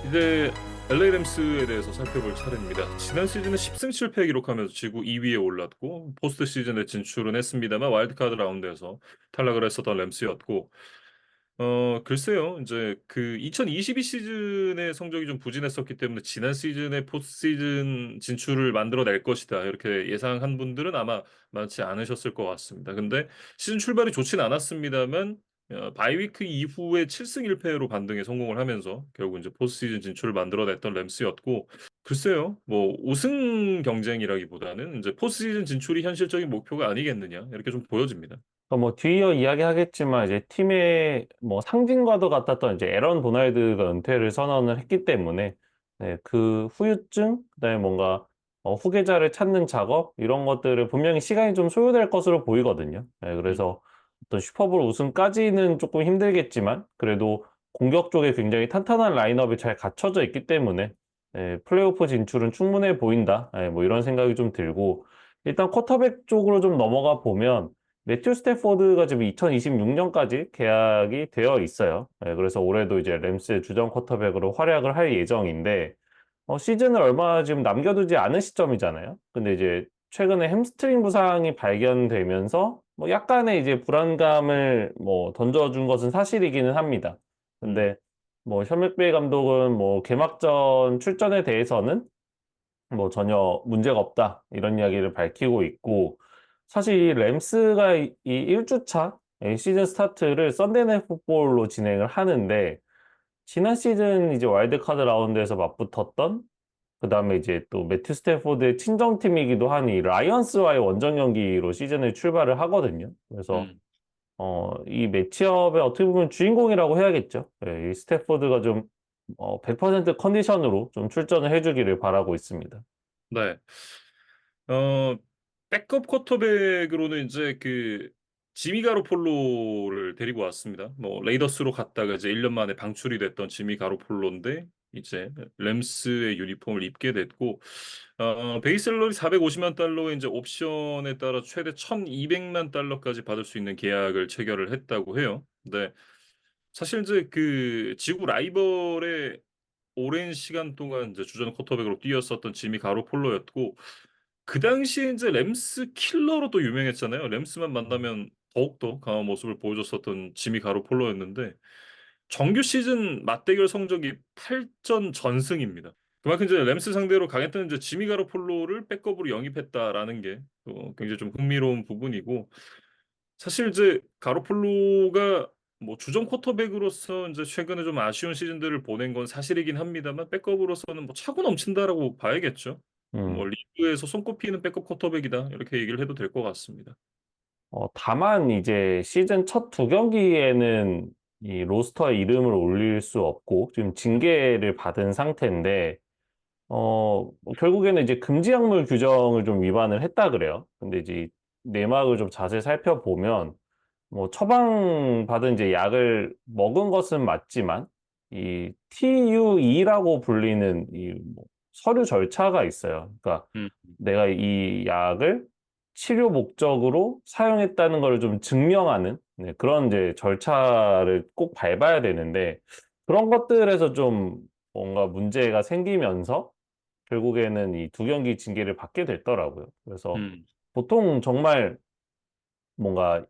이제 LA 램스에 대해서 살펴볼 차례입니다. 지난 시즌에 10승 7패 기록하면서 지구 2위에 올랐고 포스트 시즌에 진출은 했습니다만 와일드카드 라운드에서 탈락을 했었던 램스였고 글쎄요. 이제 그 2022 시즌의 성적이 좀 부진했었기 때문에 지난 시즌에 포스트 시즌 진출을 만들어낼 것이다. 이렇게 예상한 분들은 아마 많지 않으셨을 것 같습니다. 근데 시즌 출발이 좋진 않았습니다만 바이위크 이후에 7승 1패로 반등에 성공을 하면서 결국 이제 포스트시즌 진출을 만들어냈던 램스였고 글쎄요. 뭐 우승 경쟁이라기보다는 이제 포스트시즌 진출이 현실적인 목표가 아니겠느냐 이렇게 좀 보여집니다. 뭐 뒤이어 이야기하겠지만 이제 팀의 뭐 상징과도 같았던 이제 에런 도날드가 은퇴를 선언을 했기 때문에 네, 그 후유증 그다음에 뭔가 후계자를 찾는 작업 이런 것들을 분명히 시간이 좀 소요될 것으로 보이거든요. 네, 음, 그래서 어떤 슈퍼볼 우승까지는 조금 힘들겠지만 그래도 공격 쪽에 굉장히 탄탄한 라인업이 잘 갖춰져 있기 때문에 네, 플레이오프 진출은 충분해 보인다. 네, 뭐 이런 생각이 좀 들고 일단 쿼터백 쪽으로 좀 넘어가 보면 매튜 스태포드가 지금 2026년까지 계약이 되어 있어요. 네, 그래서 올해도 이제 램스의 주전 쿼터백으로 활약을 할 예정인데, 시즌을 얼마 지금 남겨두지 않은 시점이잖아요. 근데 이제 최근에 햄스트링 부상이 발견되면서 뭐 약간의 이제 불안감을 뭐 던져준 것은 사실이기는 합니다. 음, 근데 뭐 셔맥베이 감독은 뭐 개막전 출전에 대해서는 뭐 전혀 문제가 없다 이런 이야기를 밝히고 있고 사실 이 램스가 이 1주차 시즌 스타트를 썬데이 나잇 풋볼로 진행을 하는데 지난 시즌 이제 와일드카드 라운드에서 맞붙었던 그다음에 이제 또 매튜 스태포드의 친정팀이기도 한 이 라이언스와의 원정 경기로 시즌을 출발을 하거든요. 그래서 음. 이 매치업의 어떻게 보면 주인공이라고 해야겠죠. 이 스태포드가 좀 100% 컨디션으로 좀 출전을 해주기를 바라고 있습니다. 네. 어, 백업 쿼터백으로는 이제 그 지미 가로폴로를 데리고 왔습니다. 뭐 레이더스로 갔다가 이제 1년 만에 방출이 됐던 지미 가로폴로인데 이제 램스의 유니폼을 입게 됐고 베이스 샐러리 450만 달러에 이제 옵션에 따라 최대 1,200만 달러까지 받을 수 있는 계약을 체결을 했다고 해요. 근데 사실 이제 그 지구 라이벌의 오랜 시간 동안 이제 주전 쿼터백으로 뛰었었던 지미 가로폴로였고 그 당시에 이제 램스 킬러로 또 유명했잖아요. 램스만 만나면 더욱더 강한 모습을 보여줬었던 지미 가로폴로였는데 정규 시즌 맞대결 성적이 8전 전승입니다. 그만큼 이제 램스 상대로 강했던 이제 지미 가로폴로를 백업으로 영입했다라는 게 또 굉장히 좀 흥미로운 부분이고 사실 이제 가로폴로가 뭐 주전 쿼터백으로서 이제 최근에 좀 아쉬운 시즌들을 보낸 건 사실이긴 합니다만 백업으로서는 뭐 차고 넘친다라고 봐야겠죠. 뭐 음. 리그에서 손꼽히는 백업 쿼터백이다 이렇게 얘기를 해도 될 것 같습니다. 다만 이제 시즌 첫 두 경기에는 이 로스터에 이름을 올릴 수 없고 지금 징계를 받은 상태인데 뭐 결국에는 이제 금지 약물 규정을 좀 위반을 했다 그래요. 근데 이제 내막을 좀 자세히 살펴보면 뭐 처방받은 이제 약을 먹은 것은 맞지만 이 TUE라고 불리는 이뭐 서류 절차가 있어요. 그러니까 음, 내가 이 약을 치료 목적으로 사용했다는 걸 좀 증명하는 그런 이제 절차를 꼭 밟아야 되는데 그런 것들에서 좀 뭔가 문제가 생기면서 결국에는 이 두 경기 징계를 받게 됐더라고요. 그래서 음, 보통 정말 뭔가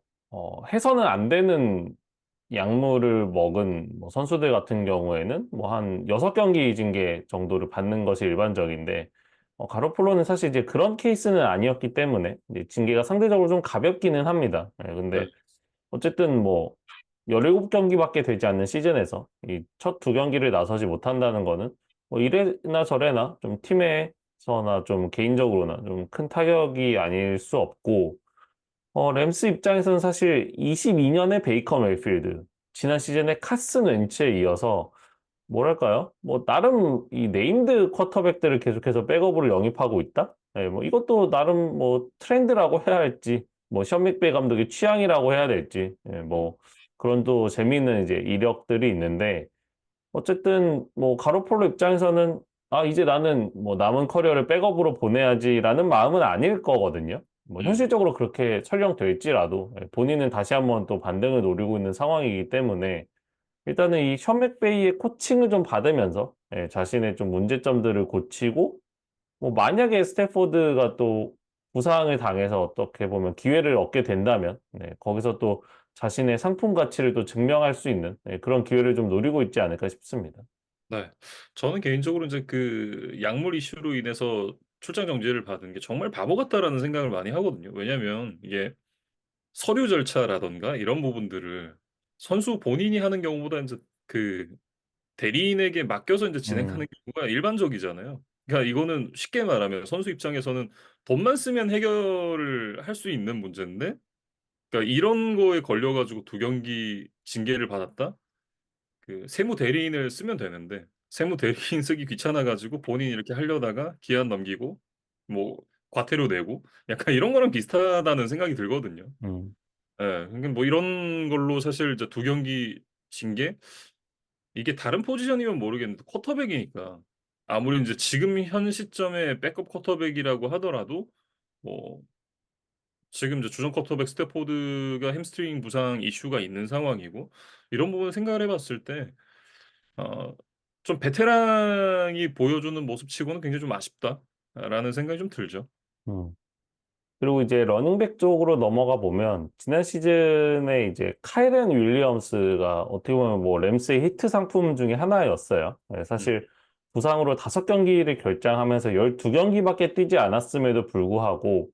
해서는 안 되는 약물을 먹은 뭐 선수들 같은 경우에는 뭐 한 6경기 징계 정도를 받는 것이 일반적인데 가로폴로는 사실 이제 그런 케이스는 아니었기 때문에 이제 징계가 상대적으로 좀 가볍기는 합니다. 근데 네. 어쨌든 뭐 17경기밖에 되지 않는 시즌에서 이 첫 두 경기를 나서지 못한다는 거는 뭐 이래나 저래나 좀 팀에서나 좀 개인적으로나 좀 큰 타격이 아닐 수 없고 램스 입장에서는 사실 22년에 베이커 메이필드, 지난 시즌에 카슨 웬츠에 이어서 뭐랄까요? 뭐 나름 이 네임드 쿼터백들을 계속해서 백업으로 영입하고 있다? 네, 뭐 이것도 나름 뭐 트렌드라고 해야 할지, 뭐 션 맥베이 감독의 취향이라고 해야 될지, 뭐 그런 또 재미있는 이제 이력들이 있는데 어쨌든 뭐 가로폴로 입장에서는 이제 나는 뭐 남은 커리어를 백업으로 보내야지라는 마음은 아닐 거거든요. 뭐 음, 현실적으로 그렇게 설령될지라도 본인은 다시 한번 또 반등을 노리고 있는 상황이기 때문에 일단은 이 션 맥베이의 코칭을 좀 받으면서 자신의 좀 문제점들을 고치고 뭐 만약에 스태포드가 또 부상을 당해서 어떻게 보면 기회를 얻게 된다면 거기서 또 자신의 상품 가치를 또 증명할 수 있는 그런 기회를 좀 노리고 있지 않을까 싶습니다. 네. 저는 개인적으로 이제 그 약물 이슈로 인해서 출장 정지를 받은 게 정말 바보 같다라는 생각을 많이 하거든요. 왜냐면 이게 서류 절차라든가 이런 부분들을 선수 본인이 하는 경우보다 인제 그 대리인에게 맡겨서 인제 음, 진행하는 경우가 일반적이잖아요. 그러니까 이거는 쉽게 말하면 선수 입장에서는 돈만 쓰면 해결을 할 수 있는 문제인데, 그러니까 이런 거에 걸려 가지고 두 경기 징계를 받았다? 그 세무 대리인을 쓰면 되는데 세무 대리인 쓰기 귀찮아 가지고 본인이 이렇게 하려다가 기한 넘기고 뭐 과태료 내고 약간 이런 거랑 비슷하다는 생각이 들거든요. 음, 예. 그러니까 뭐 이런 걸로 사실 이제 두 경기 징계, 이게 다른 포지션이면 모르겠는데 쿼터백이니까 아무리 인제 지금 현 시점에 백업 쿼터백이라고 하더라도 뭐 지금 이제 주전 쿼터백 스태포드가 햄스트링 부상 이슈가 있는 상황이고, 이런 부분을 생각을 해 봤을 때 어 좀 '베테랑이 보여주는 모습치고는 굉장히 좀 아쉽다.'라는 생각이 좀 들죠. 음. 그리고 이제 러닝백 쪽으로 넘어가 보면 지난 시즌에 이제 카이렌 윌리엄스가 어떻게 보면 뭐 램스의 히트 상품 중에 하나였어요. 음. 사실 부상으로 5경기를 결장하면서 12경기밖에 뛰지 않았음에도 불구하고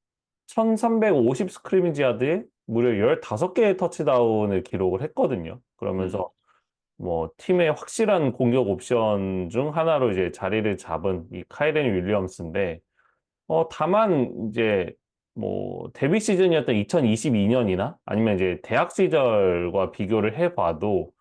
1350 스크리미지 야드에 무려 15개의 터치다운을 기록을 했거든요. 음. 그러면서 뭐 팀의 확실한 공격 옵션 중 하나로 이제 자리를 잡은 이 카이렌 윌리엄스인데 다만 이제 뭐 데뷔 시즌이었던 2022년이나 아니면 이제 대학 시절과 비교를 해봐도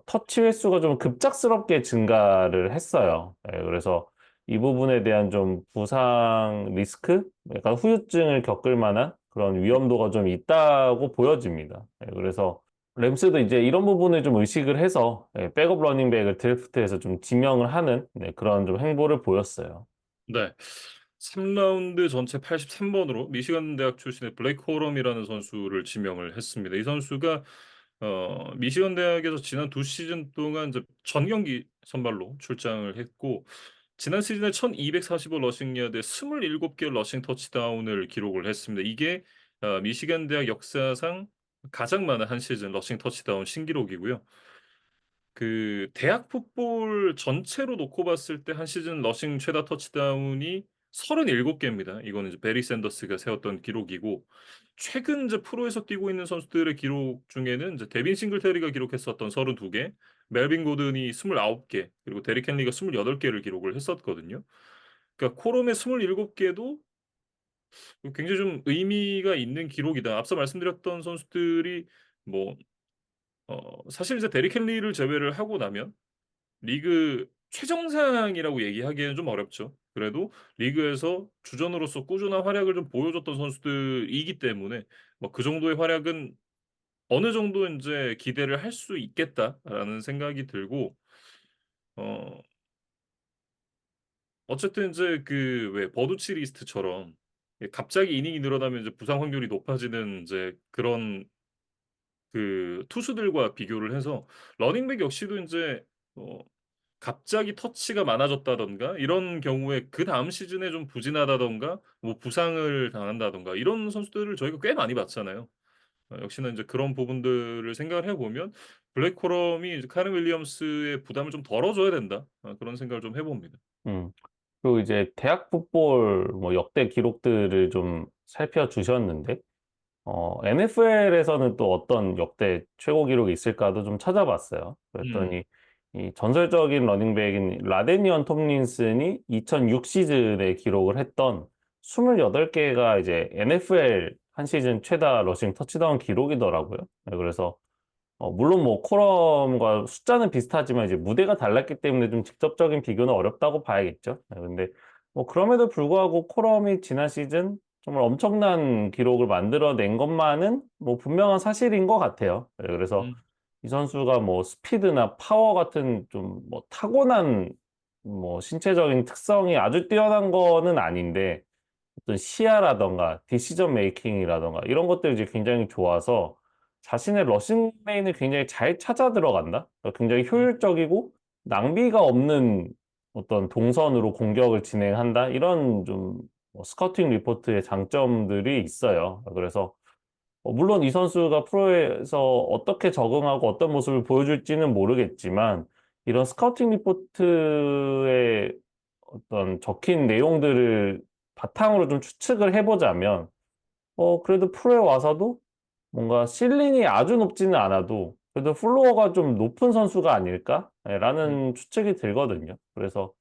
터치 횟수가 좀 급작스럽게 증가를 했어요. 그래서 이 부분에 대한 좀 부상 리스크, 약간 후유증을 겪을 만한 그런 위험도가 좀 있다고 보여집니다. 그래서 램스도 이제 이런 부분을 좀 의식을 해서 백업 러닝백을 드래프트해서 좀 지명을 하는 그런 좀 행보를 보였어요. 네. 3 라운드 전체 83 번으로 미시간 대학 출신의 블레이크 호럼이라는 선수를 지명을 했습니다. 이 선수가 미시간 대학에서 지난 두 시즌 동안 이제 전 경기 선발로 출장을 했고, 지난 시즌에 1245 러싱 야드에 27개 러싱 터치다운을 기록을 했습니다. 이게 미시간 대학 역사상 가장 많은 한 시즌 러싱 터치다운 신기록이고요. 그 대학 풋볼 전체로 놓고 봤을 때 한 시즌 러싱 최다 터치다운이 37 개입니다. 이거는 이제 베리 샌더스가 세웠던 기록이고, 최근 이제 프로에서 뛰고 있는 선수들의 기록 중에는 이제 데빈 싱글테리가 기록했었던 32 개, 멜빈 고든이 29 개, 그리고 데릭 헨리가 28 개를 기록을 했었거든요. 그러니까 코롬의 27 개도 굉장히 좀 의미가 있는 기록이다. 앞서 말씀드렸던 선수들이 뭐 사실 이제 데릭 헨리를 제외를 하고 나면 리그 최정상이라고 얘기하기에는 좀 어렵죠. 그래도 리그에서 주전으로서 꾸준한 활약을 좀 보여줬던 선수들이기 때문에 뭐 그 정도의 활약은 어느 정도 인제 '기대를 할 수 있겠다.'라는 생각이 들고, 어 어쨌든 인제 그 왜 버두치 리스트처럼 갑자기 이닝이 늘어나면 이제 부상 확률이 높아지는 인제 그런 그 투수들과 비교를 해서 러닝백 역시도 인제 어 갑자기 터치가 많아졌다든가 이런 경우에 그다음 시즌에 좀 부진하다든가 뭐 부상을 당한다든가 이런 선수들을 저희가 꽤 많이 봤잖아요. 역시나 인제 그런 부분들을 생각을 해 보면 '블랙코럼이 이제 카렌 윌리엄스의 부담을 좀 덜어 줘야 된다.' 그런 생각을 좀 해 봅니다. 음. 그리고 이제 대학 풋볼 뭐 역대 기록들을 좀 살펴주셨는데, NFL에서는 또 어떤 역대 최고 기록이 있을까도 좀 찾아봤어요. 음. 그랬더니 이 전설적인 러닝백인 라데니언 톰린슨이 2006 시즌에 기록을 했던 28개가 이제 NFL 한 시즌 최다 러싱 터치다운 기록이더라고요. 그래서 물론 뭐 코럼과 숫자는 비슷하지만 이제 무대가 달랐기 때문에 좀 직접적인 비교는 어렵다고 봐야겠죠. 근데 뭐 그럼에도 불구하고 코럼이 지난 시즌 정말 엄청난 기록을 만들어낸 것만은 뭐 분명한 사실인 것 같아요. 그래서 음. 이 선수가 뭐 스피드나 파워 같은 좀 뭐 타고난 뭐 신체적인 특성이 아주 뛰어난 거는 아닌데 어떤 시야라든가 디시전 메이킹이라든가 이런 것들이 이제 굉장히 좋아서 자신의 러싱 레인을 굉장히 잘 찾아 들어간다. 그러니까 굉장히 음, 효율적이고 낭비가 없는 어떤 동선으로 공격을 진행한다. 이런 좀뭐 스카우팅 리포트의 장점들이 있어요. 그래서 물론 이 선수가 프로에서 어떻게 적응하고 어떤 모습을 보여줄지는 모르겠지만 이런 스카우팅 리포트의 어떤 적힌 내용들을 바탕으로 좀 추측을 해보자면 그래도 프로에 와서도 뭔가 실린이 아주 높지는 않아도 그래도 플로어가 좀 높은 선수가 음, 아닐까라는 추측이 들거든요. 그래서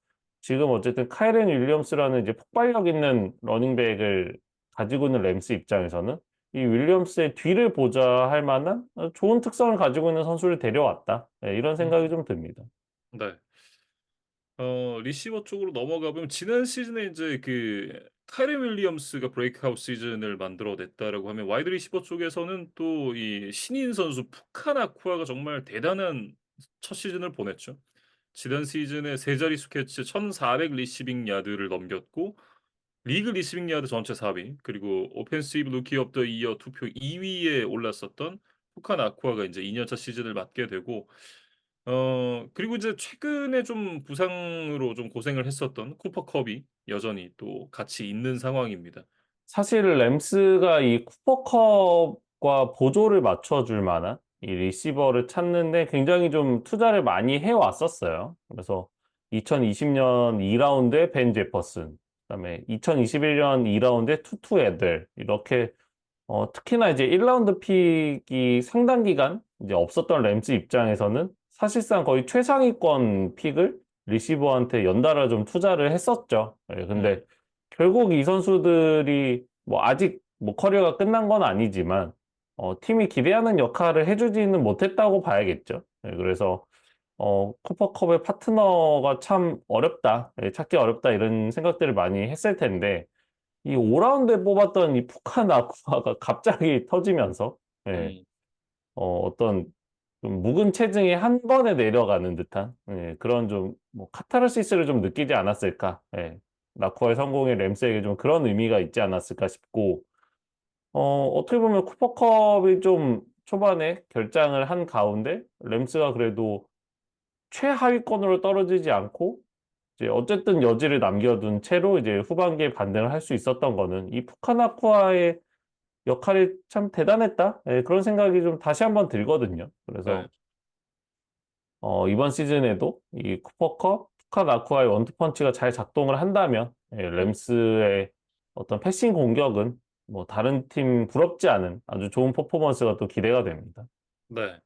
지금 어쨌든 카이렌 윌리엄스라는 이제 폭발력 있는 러닝백을 가지고 있는 램스 입장에서는 이 윌리엄스의 뒤를 보좌할 만한 좋은 특성을 가지고 있는 선수를 데려왔다. 이런 생각이 음. 좀 듭니다. 네. 리시버 쪽으로 넘어가 보면 지난 시즌에 이제 그 카이렌 윌리엄스가 브레이크아웃 시즌을 만들어냈다라고 하면 와이드 리시버 쪽에서는 또 이 신인 선수 푸카 나쿠아가 정말 대단한 첫 시즌을 보냈죠. 지난 시즌에 세 자릿수 캐치 1,400 리시빙 야드를 넘겼고 리그 리시빙 야드 전체 4위 그리고 오펜시브 루키 오브 더 이어 투표 2위에 올랐었던 푸카 나쿠아가 이제 2 년차 시즌을 맞게 되고 그리고 이제 최근에 좀 부상으로 좀 고생을 했었던 쿠퍼 컵이 여전히 또 같이 있는 상황입니다. 사실 램스가 이 쿠퍼컵과 보조를 맞춰줄 만한 이 리시버를 찾는데 굉장히 좀 투자를 많이 해왔었어요. 그래서 2020년 2라운드에 벤 제퍼슨, 그다음에 2021년 2라운드에 투투 애들 이렇게 특히나 이제 1라운드 픽이 상당 기간 이제 없었던 램스 입장에서는 사실상 거의 최상위권 픽을 리시버한테 연달아 좀 투자를 했었죠. 예, 근데 음. 결국 이 선수들이 뭐 아직 뭐 커리어가 끝난 건 아니지만 팀이 기대하는 역할을 해주지는 못했다고 봐야겠죠. 예, 그래서 쿠퍼컵의 파트너가 참 어렵다, 예, 찾기 어렵다 이런 생각들을 많이 했을 텐데 이 5라운드에 뽑았던 이 푸칸 아쿠아가 갑자기 터지면서 예, 음. 어떤 좀 묵은 체증이 한 번에 내려가는 듯한 예, 그런 좀 뭐 카타르시스를 좀 느끼지 않았을까. 예. 나쿠아의 성공에 램스에게 좀 그런 의미가 있지 않았을까 싶고 어떻게 보면 쿠퍼컵이 좀 초반에 결장을 한 가운데 램스가 그래도 최하위권으로 떨어지지 않고 이제 어쨌든 여지를 남겨둔 채로 이제 후반기에 반등을 할 수 있었던 거는 이 푸카나쿠아의 역할이 참 대단했다. 예, 그런 생각이 좀 다시 한번 들거든요. 그래서 네. 이번 시즌에도 이 쿠퍼컵, 푸카나쿠아의 원투펀치가 잘 작동을 한다면 예, 음. 램스의 어떤 패싱 공격은 뭐 다른 팀 부럽지 않은 아주 좋은 퍼포먼스가 또 기대가 됩니다. 네.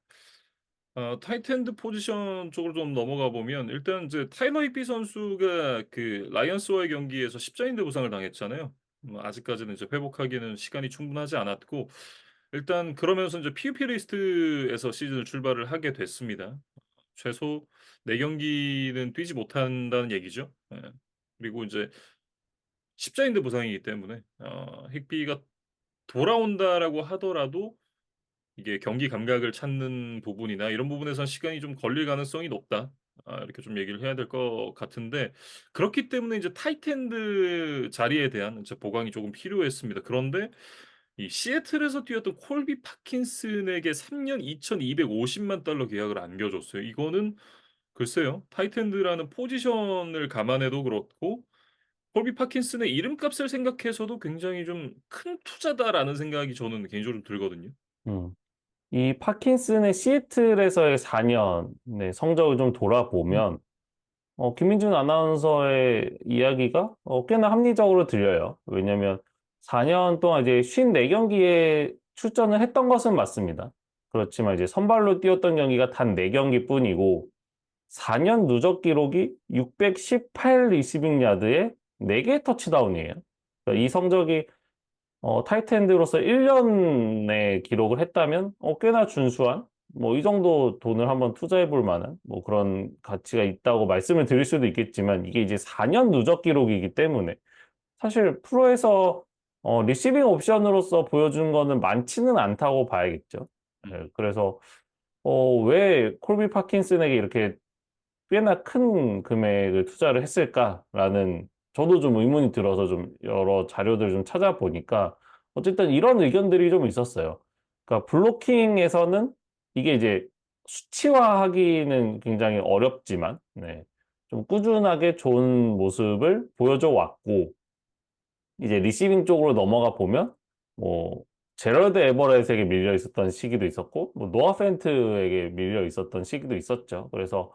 타이트엔드 포지션 쪽으로 좀 넘어가 보면 일단 이제 타일러 히피 선수가 그 라이언스와의 경기에서 십자인대 부상을 당했잖아요. 아직까지는 이제 회복하기는 시간이 충분하지 않았고 일단 그러면서 이제 PUP 리스트에서 시즌을 출발을 하게 됐습니다. 최소 4 경기는 뛰지 못한다는 얘기죠. 예. 그리고 이제 십자인대 부상이기 때문에 히피가 돌아온다라고 하더라도 이게 경기 감각을 찾는 부분이나 이런 부분에선 시간이 좀 걸릴 가능성이 높다. 이렇게 좀 얘기를 해야 될 것 같은데 그렇기 때문에 이제 타이트엔드 자리에 대한 이제 보강이 조금 필요했습니다. 그런데 이 시애틀에서 뛰었던 콜비 파킨슨에게 3년 2,250만 달러 계약을 안겨줬어요. 이거는 글쎄요. 타이트엔드라는 포지션을 감안해도 그렇고 콜비 파킨슨의 이름값을 생각해서도 굉장히 좀 '큰 투자다.'라는 생각이 저는 개인적으로 좀 들거든요. 음. 이 파킨슨의 시애틀에서의 4년의 성적을 좀 돌아보면 김민준 아나운서의 이야기가 꽤나 합리적으로 들려요. 왜냐면 4년 동안 이제 54경기에 출전을 했던 것은 맞습니다. 그렇지만 이제 선발로 뛰었던 경기가 단 4경기 뿐이고 4년 누적 기록이 618 리시빙 야드에 4개의 터치다운이에요. 그러니까 이 성적이 타이트엔드로서 1년의 기록을 했다면 꽤나 준수한 뭐 이 정도 돈을 한번 투자해 볼 만한 뭐 그런 가치가 있다고 말씀을 드릴 수도 있겠지만 이게 이제 4년 누적 기록이기 때문에 사실 프로에서 리시빙 옵션으로서 보여준 거는 많지는 않다고 봐야겠죠. 음. 네, 그래서 왜 콜비 파킨슨에게 이렇게 꽤나 큰 금액을 투자를 했을까라는 저도 좀 의문이 들어서 좀 여러 자료들을 좀 찾아보니까 어쨌든 이런 의견들이 좀 있었어요. 그러니까 블로킹에서는 이게 이제 수치화하기는 굉장히 어렵지만, 네. 좀 꾸준하게 좋은 모습을 보여줘 왔고, 이제 리시빙 쪽으로 넘어가 보면, 뭐, 제럴드 에버렛에게 밀려 있었던 시기도 있었고, 뭐, 노아 펜트에게 밀려 있었던 시기도 있었죠. 그래서,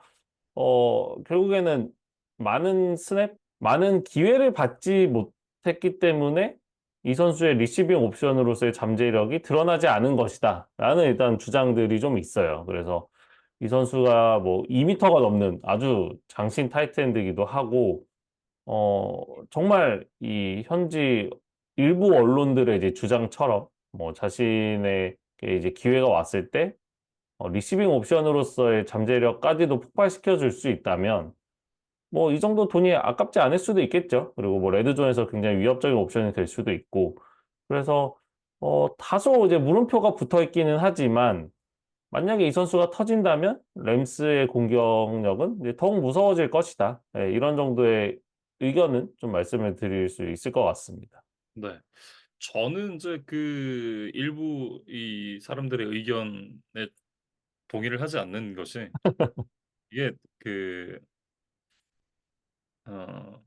결국에는 많은 스냅, 많은 기회를 받지 못했기 때문에 이 선수의 리시빙 옵션으로서의 잠재력이 드러나지 않은 것이다. 라는 일단 주장들이 좀 있어요. 그래서 이 선수가 뭐 2m가 넘는 아주 장신 타이트엔드이기도 하고, 정말 이 현지 일부 언론들의 이제 주장처럼 뭐 자신의 이제 기회가 왔을 때 리시빙 옵션으로서의 잠재력까지도 폭발시켜 줄 수 있다면 뭐 이 정도 돈이 아깝지 않을 수도 있겠죠. 그리고 뭐 레드존에서 굉장히 위협적인 옵션이 될 수도 있고 그래서 다소 이제 물음표가 붙어 있기는 하지만 만약에 이 선수가 터진다면 램스의 공격력은 이제 더욱 무서워질 것이다. 예, 이런 정도의 의견은 좀 말씀을 드릴 수 있을 것 같습니다. 네. 저는 이제 그 일부 이 사람들의 의견에 동의를 하지 않는 것이 이게 그 어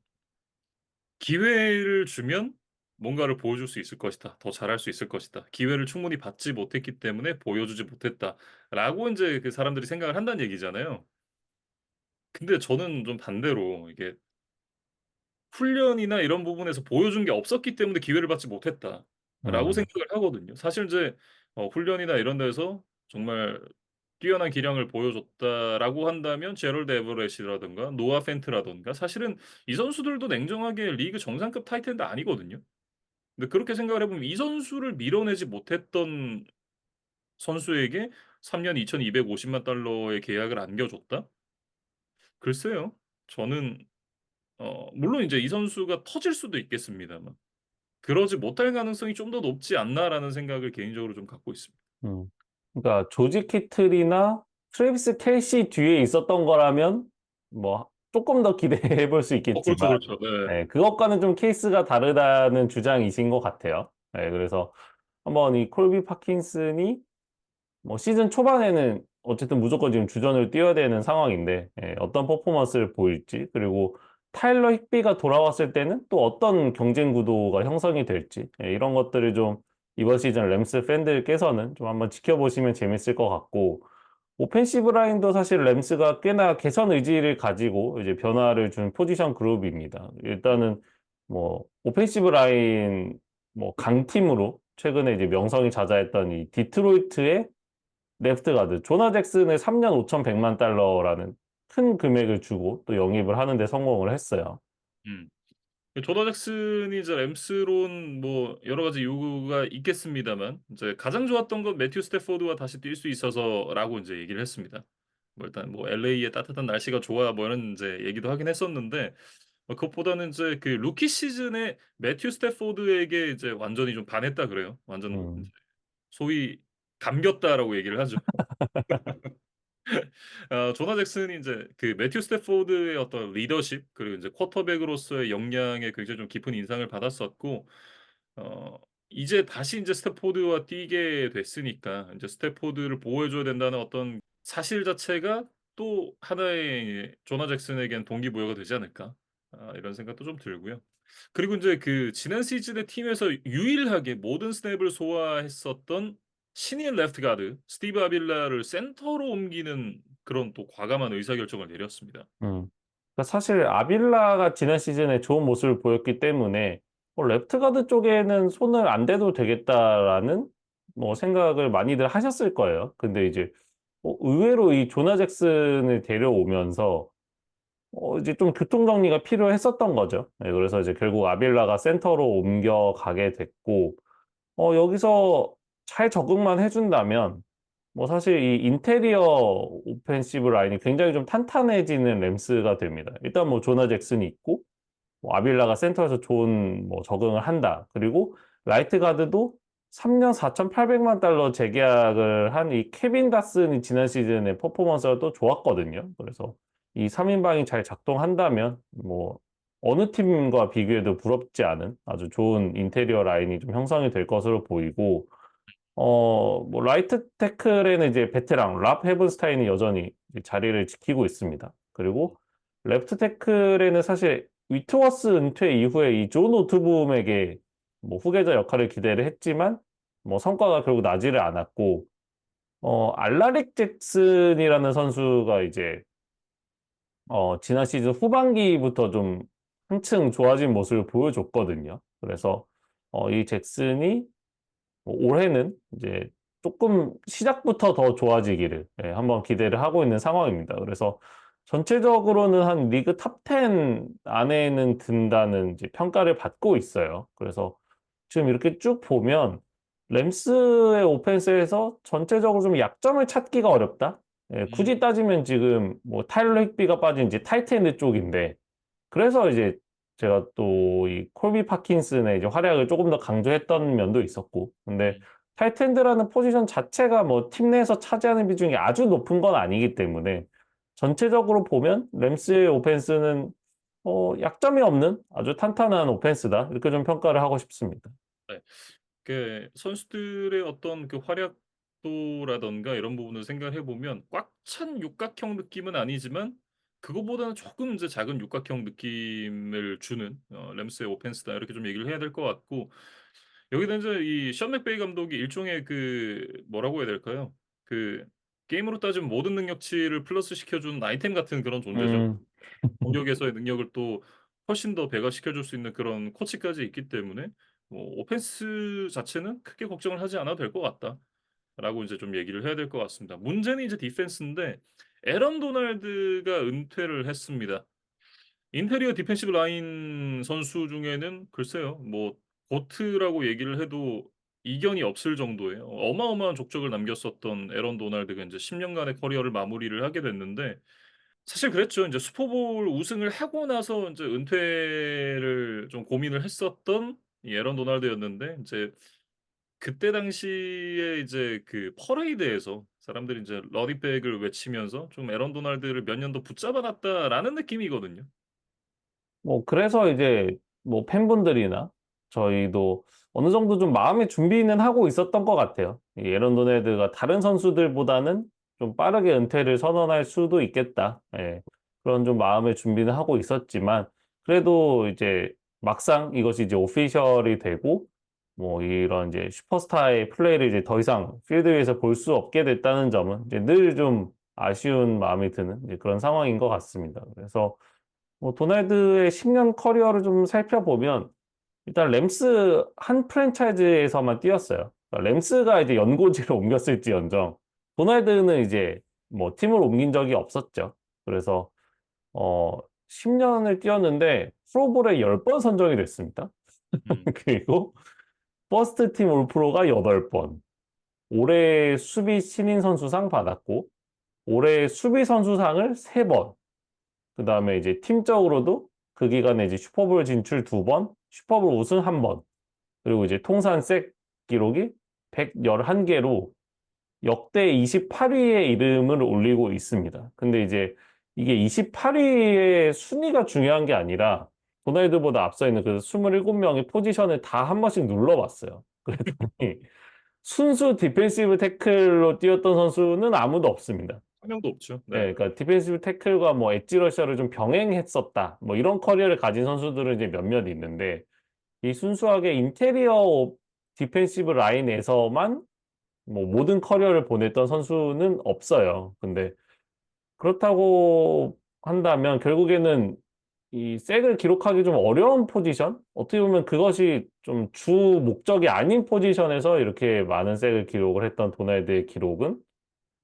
기회를 주면 뭔가를 보여줄 수 있을 것이다. 더 잘할 수 있을 것이다. 기회를 충분히 받지 못했기 때문에 보여주지 못했다라고 인제 그 사람들이 생각을 한다는 얘기잖아요. 근데 저는 좀 반대로 이게 훈련이나 이런 부분에서 보여준 게 없었기 때문에 기회를 받지 못했다라고 음, 생각을 하거든요. 사실 이제 훈련이나 이런 데서 정말 뛰어난 기량을 보여줬다라고 한다면 제럴드 에버렛이라든가 노아 펜트라든가 사실은 이 선수들도 냉정하게 리그 정상급 타이틀도 아니거든요. 근데 그렇게 생각을 해 보면 이 선수를 밀어내지 못했던 선수에게 3년 2,250만 달러의 계약을 안겨줬다? 글쎄요. 저는 물론 인제 이 선수가 터질 수도 있겠습니다만 '그러지 못할 가능성이 좀 더 높지 않나.'라는 생각을 개인적으로 좀 갖고 있습니다. 음. 그러니까 조지 키틀이나 트래비스 켈시 뒤에 있었던 거라면 뭐 조금 더 기대해 볼 수 그렇죠, 있겠지만 그렇죠. 네. 예, 그것과는 좀 케이스가 다르다는 주장이신 것 같아요. 예, 그래서 한번 이 콜비 파킨슨이 뭐 시즌 초반에는 어쨌든 무조건 지금 주전을 뛰어야 되는 상황인데 어떤 퍼포먼스를 보일지 그리고 타일러 힉비가 돌아왔을 때는 또 어떤 경쟁 구도가 형성이 될지 이런 것들을 좀 이번 시즌 램스 팬들께서는 좀 한번 지켜보시면 재밌을 것 같고 오펜시브 라인도 사실 램스가 꽤나 개선 의지를 가지고 이제 변화를 준 포지션 그룹입니다. 일단은 뭐 오펜시브 라인 뭐 강팀으로 최근에 이제 명성이 자자했던 이 디트로이트의 레프트 가드 조나 잭슨을 3년 5,100만 달러라는 큰 금액을 주고 또 영입을 하는 데 성공을 했어요. 음. 조나 잭슨이 이제 램스론 뭐 여러 가지 요구가 있겠습니다만 인제 가장 좋았던 건 매튜 스태포드와 다시 뛸 수 있어서라고 인제 얘기를 했습니다. 뭐 일단 뭐 "LA의 따뜻한 날씨가 좋아." 뭐 이런 인제 얘기도 하긴 했었는데 그것보다는 인제 그 루키 시즌에 매튜 스태포드에게 이제 완전히 좀 반했다 그래요. 완전 인제 음, 소위 "감겼다."라고 얘기를 하죠. 조나 잭슨이 인제 그 매튜 스태포드의 어떤 리더십 그리고 인제 쿼터백으로서의 역량에 굉장히 좀 깊은 인상을 받았었고 어 이제 다시 인제 스태포드와 뛰게 됐으니까 인제 스태포드를 보호해 줘야 된다는 어떤 사실 자체가 또 하나의 조나 잭슨에겐 동기부여가 되지 않을까. 이런 생각도 좀 들고요. 그리고 인제 그 지난 시즌에 팀에서 유일하게 모든 스냅을 소화했었던 신인 레프트 가드 스티브 아빌라를 센터로 옮기는 그런 또 과감한 의사결정을 내렸습니다. 음. 그러니까 사실 아빌라가 지난 시즌에 좋은 모습을 보였기 때문에 레프트 가드 쪽에는 손을 안 대도 되겠다라는 뭐 생각을 많이들 하셨을 거예요. 근데 이제 의외로 이 조나 잭슨을 데려오면서 이제 좀 교통 정리가 필요했었던 거죠. 네, 그래서 이제 결국 아빌라가 센터로 옮겨가게 됐고 여기서 잘 적응만 해 준다면 뭐 사실 이 인테리어 오펜시브 라인이 굉장히 좀 탄탄해지는 램스가 됩니다. 일단 뭐 조나 잭슨이 있고 뭐 아빌라가 센터에서 좋은 뭐 적응을 한다. 그리고 라이트 가드도 3년 4,800만 달러 재계약을 한 이 케빈 다슨이 지난 시즌에 퍼포먼스가 또 좋았거든요. 그래서 이 3인방이 잘 작동한다면 뭐 어느 팀과 비교해도 부럽지 않은 아주 좋은 인테리어 라인이 좀 형성이 될 것으로 보이고 뭐, 라이트 태클에는 이제 베테랑, 랍 헤븐스타인이 여전히 이제 자리를 지키고 있습니다. 그리고 레프트 태클에는 사실 위트워스 은퇴 이후에 이 존 오트붐에게 뭐 후계자 역할을 기대를 했지만 뭐 성과가 결국 나지를 않았고, 알라릭 잭슨이라는 선수가 이제 지난 시즌 후반기부터 좀 한층 좋아진 모습을 보여줬거든요. 그래서 이 잭슨이 뭐 올해는 이제 조금 시작부터 더 좋아지기를 한번 기대를 하고 있는 상황입니다. 그래서 전체적으로는 한 리그 탑 10 안에는 든다는 이제 평가를 받고 있어요. 그래서 지금 이렇게 쭉 보면 램스의 오펜스에서 전체적으로 좀 약점을 찾기가 어렵다. 굳이 음, 따지면 지금 뭐 타일러 힉비가 빠진 이제 타이트엔드 쪽인데 그래서 이제 제가 또 이 콜비 파킨슨의 이제 활약을 조금 더 강조했던 면도 있었고, 근데 음. 타이트엔드라는 포지션 자체가 뭐 팀 내에서 차지하는 비중이 아주 높은 건 아니기 때문에 전체적으로 보면 램스의 오펜스는 약점이 없는 아주 탄탄한 오펜스다 이렇게 좀 평가를 하고 싶습니다. 네. 그 선수들의 어떤 그 활약도라던가 이런 부분을 생각해 보면 꽉 찬 육각형 느낌은 아니지만 그거보다는 조금 이제 작은 육각형 느낌을 주는 램스의 오펜스다 이렇게 좀 얘기를 해야 될 것 같고 여기다 이제 이 션 맥베이 감독이 일종의 그 뭐라고 해야 될까요? 그 게임으로 따지면 모든 능력치를 플러스 시켜주는 아이템 같은 그런 존재죠. 음, 공격에서의 능력을 또 훨씬 더 배가시켜 줄 수 있는 그런 코치까지 있기 때문에 뭐 오펜스 자체는 크게 걱정을 하지 않아도 될 것 같다라고 이제 좀 얘기를 해야 될 것 같습니다. 문제는 이제 디펜스인데 에런 도널드가 은퇴를 했습니다. 인테리어 디펜시브 라인 선수 중에는 글쎄요, 뭐 고트라고 얘기를 해도 이견이 없을 정도예요. 어마어마한 족적을 남겼었던 에런 도널드가 이제 10년간의 커리어를 마무리를 하게 됐는데 사실 그랬죠. 인제 슈퍼볼 우승을 하고 나서 인제 은퇴를 좀 고민을 했었던 이 애런 도날드였는데 인제 그때 당시에 이제 그 퍼레이드에서 사람들이 인제 러닝백을 외치면서 좀 '애런 도날드를 몇 년 더 붙잡아 놨다.'라는 느낌이거든요. 뭐 그래서 이제 뭐 팬분들이나 저희도 어느 정도 좀 마음의 준비는 하고 있었던 것 같아요. 이 에런 도네드가 다른 선수들보다는 좀 빠르게 은퇴를 선언할 수도 있겠다. 예. 그런 좀 마음의 준비는 하고 있었지만 그래도 이제 막상 이것이 이제 오피셜이 되고 뭐 이런 이제 슈퍼스타의 플레이를 이제 더 이상 필드 위에서 볼 수 없게 됐다는 점은 이제 늘 좀 아쉬운 마음이 드는 이제 그런 상황인 것 같습니다. 그래서 뭐 도날드의 10년 커리어를 좀 살펴보면 일단 램스 한 프랜차이즈에서만 뛰었어요. 그러니까 램스가 이제 연고지를 옮겼을지언정 도날드는 이제 뭐 팀을 옮긴 적이 없었죠. 그래서 어 10년을 뛰었는데 프로볼에 10번 선정이 됐습니다. 음. 그리고 퍼스트 팀 올프로가 8번, 올해 수비 신인 선수상 받았고 올해 수비 선수상을 3번, 그 다음에 이제 팀적으로도 그 기간에 이제 슈퍼볼 진출 2번, 슈퍼볼 우승 1번, 그리고 이제 통산 색 기록이 111개로 역대 28위의 이름을 올리고 있습니다. 근데 이제 이게 28위의 순위가 중요한 게 아니라 도날드보다 앞서 있는 그 27명의 포지션을 다 한 번씩 눌러봤어요. 그랬더니 순수 디펜시브 태클로 뛰었던 선수는 아무도 없습니다. 한 명도 없죠. 네. 예, 그러니까 디펜시브 태클과 뭐 엣지 러셔를 좀 병행했었다. 뭐 이런 커리어를 가진 선수들은 이제 몇몇 있는데 이 순수하게 인테리어 디펜시브 라인에서만 뭐 모든 커리어를 보냈던 선수는 없어요. 근데 그렇다고 한다면 결국에는 이 색을 기록하기 좀 어려운 포지션? 어떻게 보면 그것이 좀 주 목적이 아닌 포지션에서 이렇게 많은 색을 기록을 했던 도날드의 기록은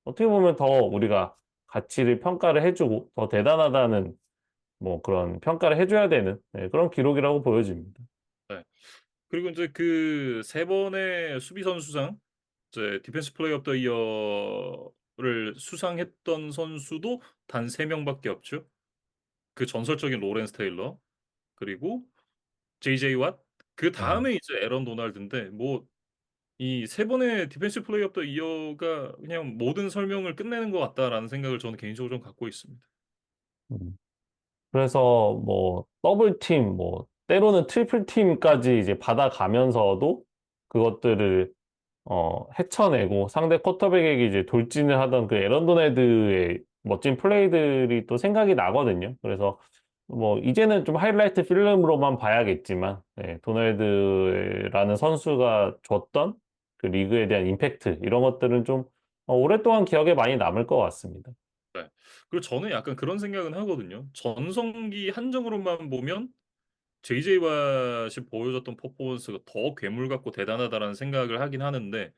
어떻게 보면 더 우리가 가치를 평가를 해주고 더 대단하다는 뭐 그런 평가를 해줘야 되는 그런 기록이라고 보여집니다. 네. 그리고 인제 그 세 번의 수비 선수상 이제 디펜스 플레이어 오브 더 이어를 수상했던 선수도 단 3 명밖에 없죠. 그 전설적인 로렌스 테일러 그리고 제이제이 왓 음, 그다음에 이제 애런 도날드인데 뭐 이 세 번의 디펜시브 플레이어 오브 더 이어가 그냥 모든 설명을 끝내는 것 같다라는 생각을 저는 개인적으로 좀 갖고 있습니다. 음. 그래서 뭐 더블 팀, 뭐 때로는 트리플 팀까지 이제 받아가면서도 그것들을 헤쳐내고 상대 쿼터백에게 이제 돌진을 하던 그 에런 도날드의 멋진 플레이들이 또 생각이 나거든요. 그래서 뭐 이제는 좀 하이라이트 필름으로만 봐야겠지만 도널드라는 선수가 줬던 그 리그에 대한 임팩트 이런 것들은 좀 오랫동안 기억에 많이 남을 것 같습니다. 네. 그리고 저는 약간 그런 생각은 하거든요. 전성기 한정으로만 보면 JJ 왓이 보여줬던 퍼포먼스가 더 괴물 같고 대단하다라는 생각을 하긴 하는데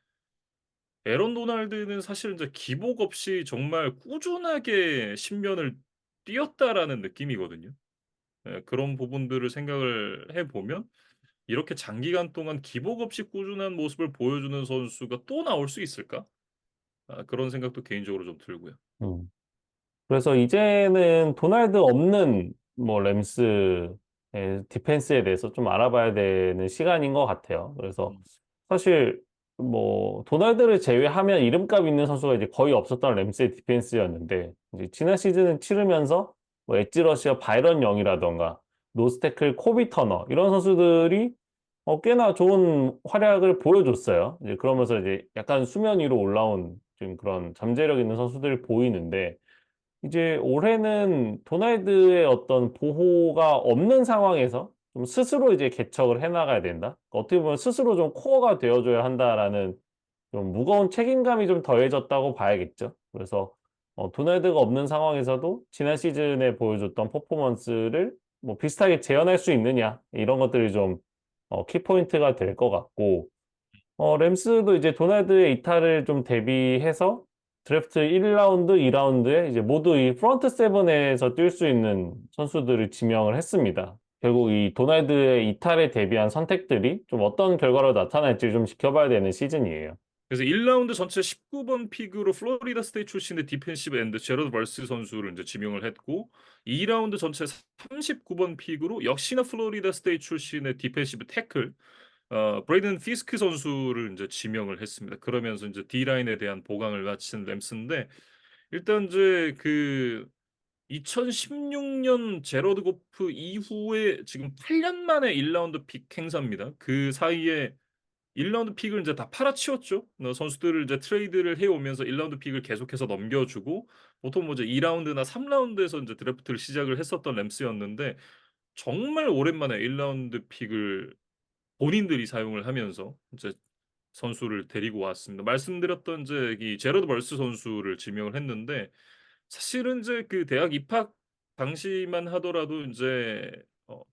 에런 도날드는 사실 이제 기복 없이 정말 꾸준하게 신면을 뛰었다라는 느낌이거든요. 예, 그런 부분들을 생각을 해보면 이렇게 장기간 동안 기복 없이 꾸준한 모습을 보여주는 선수가 또 나올 수 있을까? 그런 생각도 개인적으로 좀 들고요. 음. 그래서 이제는 도날드 없는 뭐 램스의 디펜스에 대해서 좀 알아봐야 되는 시간인 것 같아요. 그래서 음. 사실 뭐 도날드를 제외하면 이름값 있는 선수가 이제 거의 없었던 램스의 디펜스였는데 이제 지난 시즌을 치르면서 뭐 엣지 러시아 바이런 영이라던가 노스테클 코비 터너 이런 선수들이 꽤나 좋은 활약을 보여줬어요. 이제 그러면서 이제 약간 수면 위로 올라온 좀 그런 잠재력 있는 선수들이 보이는데 이제 올해는 도날드의 어떤 보호가 없는 상황에서 좀 스스로 이제 개척을 해나가야 된다. 어떻게 보면 스스로 좀 코어가 되어줘야 한다라는 좀 무거운 책임감이 좀 더해졌다고 봐야겠죠. 그래서 도날드가 없는 상황에서도 지난 시즌에 보여줬던 퍼포먼스를 뭐 비슷하게 재현할 수 있느냐 이런 것들이 좀 키포인트가 될 것 같고 램스도 이제 도날드의 이탈을 좀 대비해서 드래프트 1라운드, 2라운드에 이제 모두 이 프런트 세븐에서 뛸 수 있는 선수들을 지명을 했습니다. 결국 이 도날드의 이탈에 대비한 선택들이 좀 어떤 결과로 나타날지 좀 지켜봐야 되는 시즌이에요. 그래서 1라운드 전체 19번 픽으로 플로리다 스테이트 출신의 디펜시브 엔드 제러드 벌스 선수를 이제 지명을 했고 2라운드 전체 39번 픽으로 역시나 플로리다 스테이트 출신의 디펜시브 태클 브레이든 피스크 선수를 이제 지명을 했습니다. 그러면서 이제 D 라인에 대한 보강을 마친 램스인데 일단 이제 그 2016년 제러드 고프 이후에 지금 8년 만에 1라운드 픽 행사입니다. 그 사이에 1라운드 픽을 이제 다 팔아치웠죠. 선수들을 이제 트레이드를 해오면서 1라운드 픽을 계속해서 넘겨주고 보통 뭐 이제 2라운드나 3라운드에서 이제 드래프트를 시작을 했었던 램스였는데 정말 오랜만에 1라운드 픽을 본인들이 사용을 하면서 이제 선수를 데리고 왔습니다. 말씀드렸던 이제 이 제러드 벌스 선수를 지명을 했는데 사실은 이제 그 대학 입학 당시만 하더라도 이제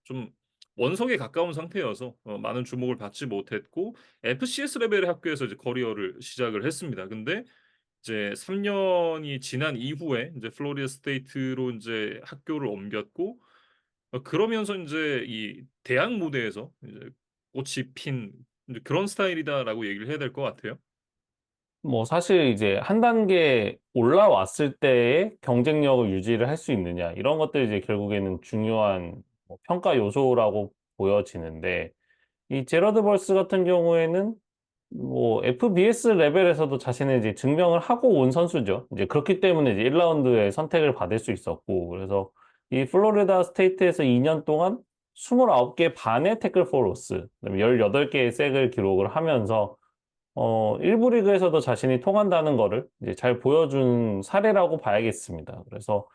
좀 원석에 가까운 상태여서 많은 주목을 받지 못했고 FCS 레벨의 학교에서 이제 커리어를 시작을 했습니다. 근데 이제 3년이 지난 이후에 이제 플로리다 스테이트로 이제 학교를 옮겼고 그러면서 이제 이 대학 무대에서 이제 꽃이 핀 이제 그런 스타일이다라고 얘기를 해야 될 것 같아요. 뭐 사실 이제 한 단계 올라왔을 때의 경쟁력을 유지를 할 수 있느냐 이런 것들이 이제 결국에는 중요한 뭐 평가 요소라고 보여지는데 이 제러드 벌스 같은 경우에는 뭐 FBS 레벨에서도 자신을 이제 증명을 하고 온 선수죠. 이제 그렇기 때문에 이제 1라운드에 선택을 받을 수 있었고 그래서 이 플로리다 스테이트에서 2년 동안 29개 반의 태클 포 로스, 그다음에 18개의 색을 기록을 하면서 일부 리그에서도 자신이 통한다는 거를 이제 잘 보여준 사례라고 봐야겠습니다. 그래서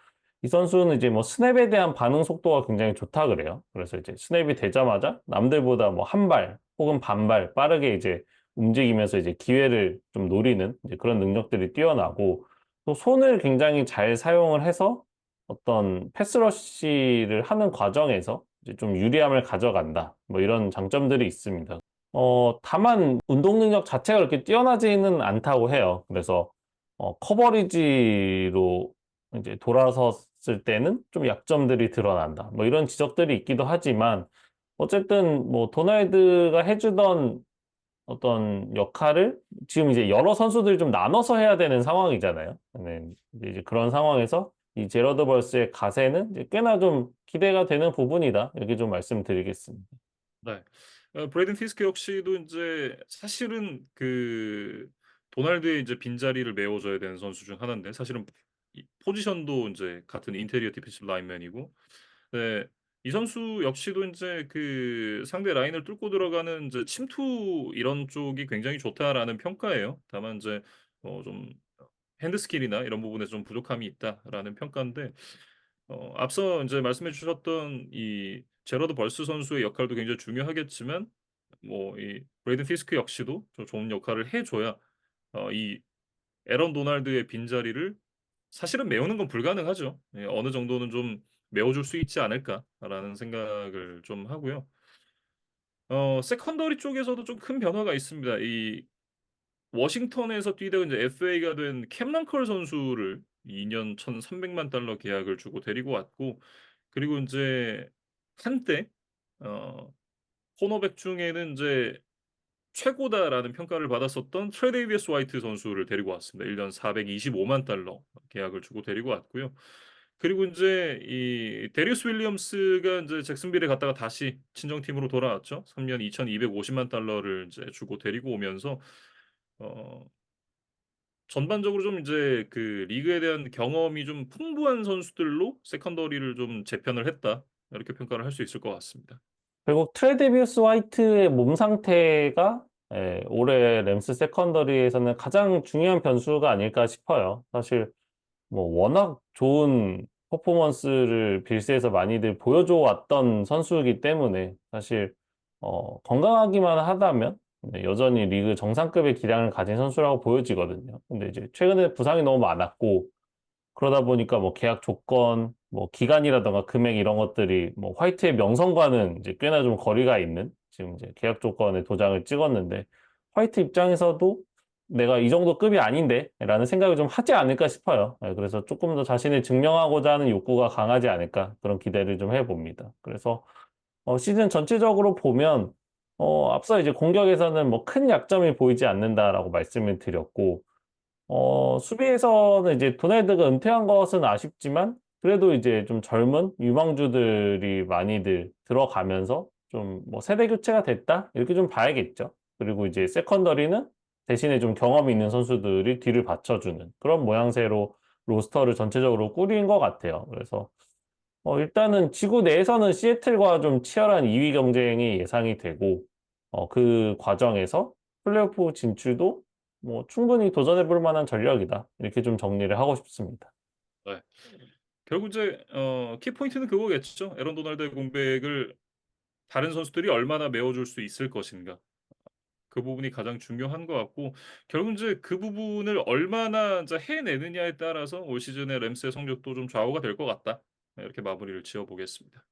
이 선수는 이제 뭐 스냅에 대한 반응 속도가 굉장히 좋다 그래요. 그래서 이제 스냅이 되자마자 남들보다 뭐 한 발 혹은 반발 빠르게 이제 움직이면서 이제 기회를 좀 노리는 이제 그런 능력들이 뛰어나고 또 손을 굉장히 잘 사용을 해서 어떤 패스러시를 하는 과정에서 이제 좀 유리함을 가져간다. 뭐 이런 장점들이 있습니다. 다만 운동 능력 자체가 그렇게 뛰어나지는 않다고 해요. 그래서 커버리지로 이제 돌아섰을 때는 좀 약점들이 드러난다. 뭐 이런 지적들이 있기도 하지만 어쨌든 뭐 도날드가 해주던 어떤 역할을 지금 이제 여러 선수들이 좀 나눠서 해야 되는 상황이잖아요. 네, 이제 그런 상황에서 이 제러드 벌스의 가세는 이제 꽤나 좀 기대가 되는 부분이다. 이렇게 좀 말씀드리겠습니다. 네. 브래든 피스크 역시도 인제 사실은 그 도날드의 이제 빈자리를 메워줘야 되는 선수 중 하나인데 사실은 이 포지션도 인제 같은 인테리어 디펜시브 라인맨이고 네. 이 선수 역시도 이제 그 상대 라인을 뚫고 들어가는 이제 침투 이런 쪽이 굉장히 좋다라는 평가예요. 다만 이제 좀 핸드 스킬이나 이런 부분에서 좀 부족함이 있다라는 평가인데 앞서 이제 말씀해 주셨던 이 제러드 벌스 선수의 역할도 굉장히 중요하겠지만 뭐 이 브레이든 피스크 역시도 좀 좋은 역할을 해줘야 이 에런 도날드의 빈자리를 사실은 메우는 건 불가능하죠. 예, 어느 정도는 좀 메워줄 수 있지 않을까라는 생각을 좀 하고요. 세컨더리 쪽에서도 좀 큰 변화가 있습니다. 이 워싱턴에서 뛰다가 이제 FA가 된 캠 런컬 선수를 2년 1,300만 달러 계약을 주고 데리고 왔고, 그리고 이제 한때 어, 코너백 중에는 이제 최고다라는 평가를 받았었던 트레데이비스 화이트 선수를 데리고 왔습니다. 1년 425만 달러 계약을 주고 데리고 왔고요. 그리고 이제 이 데리우스 윌리엄스가 이제 잭슨빌에 갔다가 다시 친정팀으로 돌아왔죠. 3년 2,250만 달러를 이제 주고 데리고 오면서 어 전반적으로 좀 이제 그 리그에 대한 경험이 좀 풍부한 선수들로 세컨더리를 좀 재편을 했다. 이렇게 평가를 할 수 있을 것 같습니다. 결국 트레데비우스 화이트의 몸 상태가 올해 램스 세컨더리에서는 가장 중요한 변수가 아닐까 싶어요. 사실 뭐 워낙 좋은 퍼포먼스를 빌스에서 많이들 보여줘 왔던 선수이기 때문에 사실 건강하기만 하다면 여전히 리그 정상급의 기량을 가진 선수라고 보여지거든요. 근데 이제 최근에 부상이 너무 많았고 그러다 보니까 뭐 계약 조건, 뭐 기간이라던가 금액 이런 것들이 뭐 화이트의 명성과는 이제 꽤나 좀 거리가 있는 지금 이제 계약 조건에 도장을 찍었는데 화이트 입장에서도 내가 이 정도 급이 아닌데 라는 생각을 좀 하지 않을까 싶어요. 그래서 조금 더 자신을 증명하고자 하는 욕구가 강하지 않을까 그런 기대를 좀 해봅니다. 그래서 시즌 전체적으로 보면 앞서 이제 공격에서는 뭐 큰 약점이 보이지 않는다라고 말씀을 드렸고 수비에서는 이제 도날드가 은퇴한 것은 아쉽지만, 그래도 이제 좀 젊은 유망주들이 많이들 들어가면서 좀 뭐 세대 교체가 됐다? 이렇게 좀 봐야겠죠. 그리고 이제 세컨더리는 대신에 좀 경험이 있는 선수들이 뒤를 받쳐주는 그런 모양새로 로스터를 전체적으로 꾸린 것 같아요. 그래서 일단은 지구 내에서는 시애틀과 좀 치열한 2위 경쟁이 예상이 되고, 그 과정에서 플레이오프 진출도 뭐 충분히 도전해 볼 만한 전력이다. 이렇게 좀 정리를 하고 싶습니다. 네. 결국 이제 키포인트는 그거겠죠. 에런 도날드의 공백을 다른 선수들이 얼마나 메워줄 수 있을 것인가. 그 부분이 가장 중요한 것 같고 결국 이제 그 부분을 얼마나 이제 해내느냐에 따라서 올 시즌의 램스의 성적도 좀 좌우가 될 것 같다. 네, 이렇게 마무리를 지어보겠습니다.